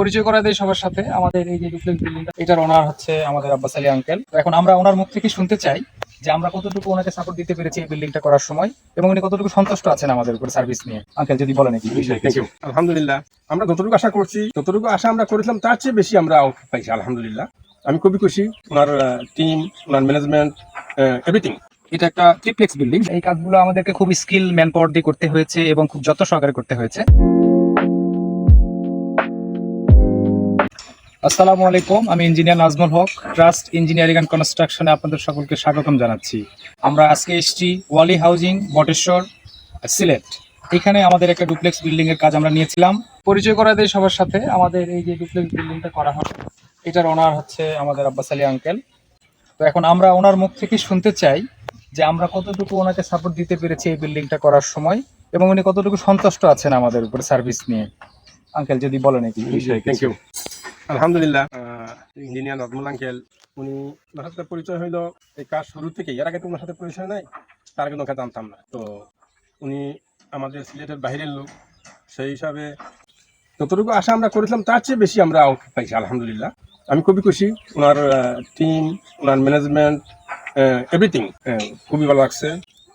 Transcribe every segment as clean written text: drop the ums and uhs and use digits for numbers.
পরিচয় করা দেয় সবার সাথে। আমাদের এই যে ডুপ্লেক্স বিল্ডিংটা, এটার ওনার হচ্ছে আমাদের আব্বাস আলী আঙ্কেল। তো এখন আমরা ওনার মুখ থেকে শুনতে চাই যে আমরা কতটুকু ওনাকে সাপোর্ট দিতে পেরেছি এই বিল্ডিংটা করার সময়, এবং উনি কতটুকু সন্তুষ্ট আছেন আমাদের উপর সার্ভিস নিয়ে। আঙ্কেল যদি বলেন কি বিষয়। Thank you. আলহামদুলিল্লাহ, আমরা যতটুকু আশা করছি, যতটুকু আশা আমরা করেছিলাম তার চেয়ে বেশি আমরা আউটপুট পাইছি। আলহামদুলিল্লাহ, আমি খুবই খুশি। ওনার টিম, ওনার ম্যানেজমেন্ট, এভরিথিং। এটা একটা ট্রিপ্লেক্স বিল্ডিং। এই কাজগুলো আমাদেরকে খুব স্কিল ম্যান পাওয়ার দিয়ে করতে হয়েছে এবং খুব যত্ন সহকারে করতে হয়েছে। আসসালামু আলাইকুম, আমি engineer Nazmul Haque. Trust engineering and কনস্ট্রাকশনে আপনাদের সকলকে স্বাগতম জানাচ্ছি। আমরা আজকে এসেছি ওয়ালি হাউজিং, বটেশ্বর, সিলেট। এখানে আমাদের একটা ডুপ্লেক্স বিল্ডিং এর কাজ আমরা নিয়েছিলাম। পরিচয় করা দেয় সবার সাথে। আমাদের এই যে ডুপ্লেক্স বিল্ডিংটা করা হবে, এটার ওনার হচ্ছে আমাদের আব্বাস আলী আঙ্কেল। তো এখন আমরা ওনার মুখ থেকে শুনতে চাই যে আমরা কতটুকু ওনাকে সাপোর্ট দিতে পেরেছি এই বিল্ডিংটা করার সময়, এবং উনি কতটুকু সন্তুষ্ট আছেন আমাদের উপর সার্ভিস নিয়ে। আঙ্কেল যদি বলেন কি বিষয়। Thank you. আলহামদুলিল্লাহ, ইঞ্জিনিয়ার নাজমুল আঙ্কেল, উনি ওনার সাথে পরিচয় হইলো এই কাজ শুরু থেকেই। এর আগে তো ওনার সাথে পরিচয় নাই, তার আগে ওকে জানতাম না। তো উনি আমাদের সিলেটের বাইরের লোক, সেই হিসাবে যতটুকু আশা আমরা করেছিলাম তার চেয়ে বেশি আমরা আউটপুট পাইছি। আলহামদুলিল্লাহ, আমি খুবই খুশি। ওনার টিম, ওনার ম্যানেজমেন্ট, এভরিথিং খুবই ভালো লাগছে।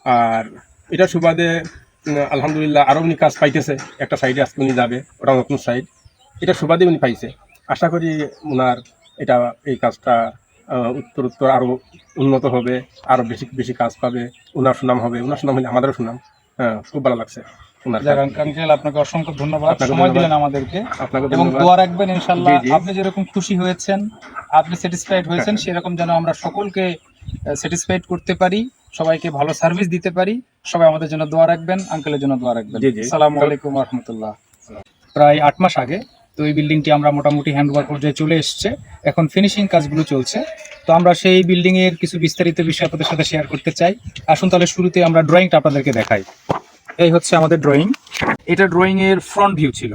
আর এটা সুবাদে আলহামদুলিল্লাহ আরও উনি কাজ পাইতেছে। একটা সাইডে আজকে উনি যাবে, ওটা নতুন সাইড। এটা সুবাদে উনি পাইছে। আশা করি ওনার এই কাজটা উত্তর আরও উন্নত হবে, আরও বেশি বেশি কাজ পাবে, ওনার সুনাম হবে। ওনার সুনাম হলে আমাদেরও সুনাম। খুব ভালো লাগছে ওনার। আঙ্কেল, আপনাকে অসংখ্য ধন্যবাদ, আপনাকে সময় ধন্যবাদ। দিলেন আমাদেরকে। আপনাকে এবং ধন্যবাদ। দোয়া রাখবেন ইনশাআল্লাহ জি, জি। আপনি যেরকম খুশি হয়েছেন, আপনি স্যাটিসফাইড হয়েছেন, সেরকম যেন আমরা সকলকে স্যাটিসফাইড করতে পারি, সবাইকে ভালো সার্ভিস দিতে পারি। সবাই আমাদের জন্য দোয়া রাখবেন, আঙ্কেলের জন্য দোয়া রাখবেন। জি, জি। আসসালামু আলাইকুম ওয়া রাহমাতুল্লাহ। প্রায় 8 মাস আগে তো এই বিল্ডিংটি আমরা মোটামুটি হ্যান্ডওভার পর্যায়ে চলে এসেছে। এখন ফিনিশিং কাজগুলো চলছে। তো আমরা সেই বিল্ডিং এর কিছু বিস্তারিত বিষয় আপনাদের সাথে শেয়ার করতে চাই। আসুন তাহলে শুরুতে আমরা ড্রয়িংটা আপনাদেরকে দেখাই। এই হচ্ছে আমাদের ড্রয়িং। এটা ড্রয়িং এর ফ্রন্ট ভিউ ছিল।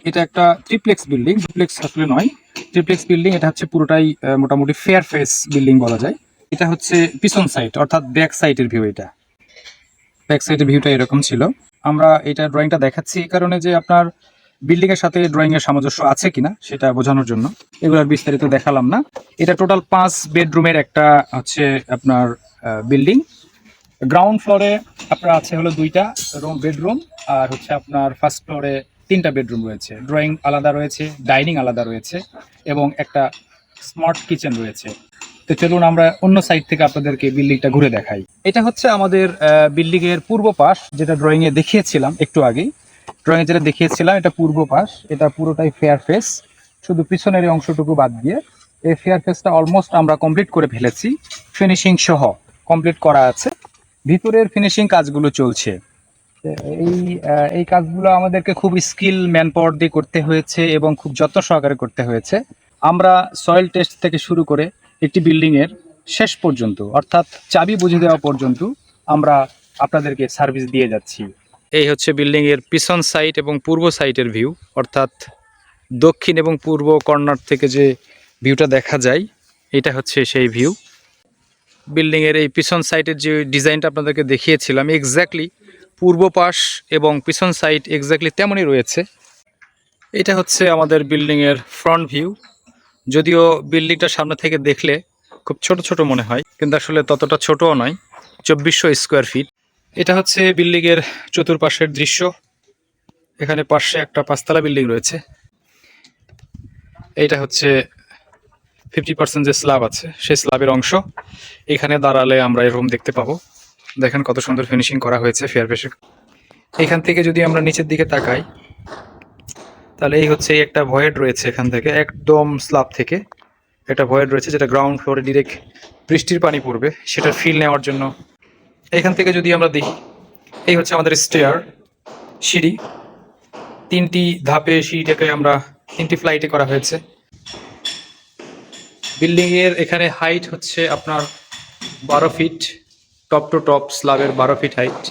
এটা একটা ট্রিপ্লেক্স বিল্ডিং, ডুপ্লেক্স আসলে নয়, ট্রিপ্লেক্স বিল্ডিং। এটা হচ্ছে পুরোটাই মোটামুটি ফেয়ার ফেস বিল্ডিং বলা যায়। এটা হচ্ছে পিছন সাইড, অর্থাৎ ব্যাক সাইডের ভিউ। এটা ব্যাক সাইডের ভিউটা এরকম ছিল। আমরা এটা ড্রয়িংটা দেখাচ্ছি এই কারণে যে আপনার বিল্ডিং এর সাথে ড্রয়িং এর সামঞ্জস্য আছে কিনা সেটা বোঝানোর জন্য। এগুলোর বিস্তারিত দেখালাম না। এটা টোটাল 5 বেডরুমের একটা হচ্ছে আপনার বিল্ডিং। গ্রাউন্ড ফ্লোরে আপনার আছে হলো 2টা বেডরুম, আর হচ্ছে আপনার ফার্স্ট ফ্লোরে 3টা বেডরুম রয়েছে। ড্রয়িং আলাদা রয়েছে, ডাইনিং আলাদা রয়েছে, এবং একটা স্মার্ট কিচেন রয়েছে। তো চলুন আমরা অন্য সাইড থেকে আপনাদেরকে বিল্ডিংটা ঘুরে দেখাই। এটা হচ্ছে আমাদের বিল্ডিং এর পূর্ব পাশ, যেটা ড্রয়িং এ দেখিয়েছিলাম একটু আগেই। ড্রয়িং এ যেটা দেখিয়েছিলাম এটা পূর্ব পাশ। এটা পুরোটাই ফেয়ার ফেস, শুধু পিছনের এই অংশটুকু বাদ দিয়ে। এই ফেয়ার ফেসটা অলমোস্ট আমরা কমপ্লিট করে ফেলেছি, ফিনিশিং সহ কমপ্লিট করা আছে। ভিতরের ফিনিশিং কাজগুলো চলছে। এই কাজগুলো আমাদেরকে খুব স্কিল ম্যান পাওয়ার দিয়ে করতে হয়েছে এবং খুব যত্ন সহকারে করতে হয়েছে। আমরা সয়েল টেস্ট থেকে শুরু করে একটি বিল্ডিং এর শেষ পর্যন্ত, অর্থাৎ চাবি বুঝে দেওয়া পর্যন্ত আমরা আপনাদেরকে সার্ভিস দিয়ে যাচ্ছি। এই হচ্ছে বিল্ডিং এর পিছন সাইড এবং পূর্ব সাইডের ভিউ, অর্থাৎ দক্ষিণ এবং পূর্ব কর্নার থেকে যে ভিউটা দেখা যায়, এটা হচ্ছে সেই ভিউ। বিল্ডিং এর এই পিছন সাইডের যে ডিজাইনটা আপনাদেরকে দেখিয়েছিলাম, এক্স্যাক্টলি পূর্ব পাশ এবং পিছন সাইড এক্স্যাক্টলি তেমনই রয়েছে। এটা হচ্ছে আমাদের বিল্ডিং এর ফ্রন্ট ভিউ। যদিও বিল্ডিংটা সামনে থেকে দেখলে খুব ছোট ছোট মনে হয়, কিন্তু আসলে ততটা ছোটও নয়, 2400 স্কোয়ার ফিট। এটা হচ্ছে বিল্ডিং এর চতুর্পাশের দৃশ্য। এখানে পাশে একটা 5তলা বিল্ডিং রয়েছে। এইটা হচ্ছে 50% যে স্ল্যাব আছে সেই স্ল্যাবের অংশ। এখানে দাঁড়ালে আমরা এরকম দেখতে পাবো। দেখেন কত সুন্দর ফিনিশিং করা হয়েছে ফেয়ার ফেসে। এখান থেকে যদি আমরা নিচের দিকে তাকাই, তাহলে এই হচ্ছে একটা ভয়েড রয়েছে। এখান থেকে একদম স্ল্যাব থেকে একটা ভয়েড রয়েছে, যেটা গ্রাউন্ড ফ্লোরে ডিরেক্ট বৃষ্টির পানি পড়বে সেটার ফিল নেওয়ার জন্য। এখান থেকে যদি আমরা দেখি, এই হচ্ছে আমাদের স্টেয়ার, সিঁড়ি। 3টি ধাপে সিঁড়িটাকে আমরা 3টি ফ্লাইটে করা হয়েছে। বিল্ডিং এর এখানে হাইট হচ্ছে আপনার 12 ফিট, টপ টু টপ স্ল্যাবের 12 ফিট হাইট।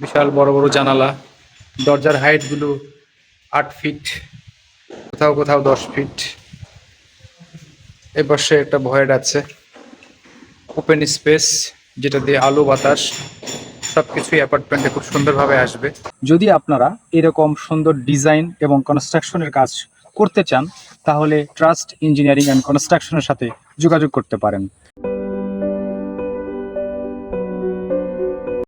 বিশাল বড় বড় জানালা। দরজার হাইটগুলো 8 ফিট, কোথাও কোথাও 10 ফিট। এ পাশে একটা ভয়েড আছে, ওপেন স্পেস, যেটা দিয়ে আলো বাতাস সবকিছুই অ্যাপার্টমেন্টে খুব সুন্দরভাবে আসবে। যদি আপনারা এরকম সুন্দর ডিজাইন এবং কনস্ট্রাকশনের কাজ করতে চান তাহলে ট্রাস্ট ইঞ্জিনিয়ারিং অ্যান্ড কনস্ট্রাকশনের সাথে যোগাযোগ করতে পারেন।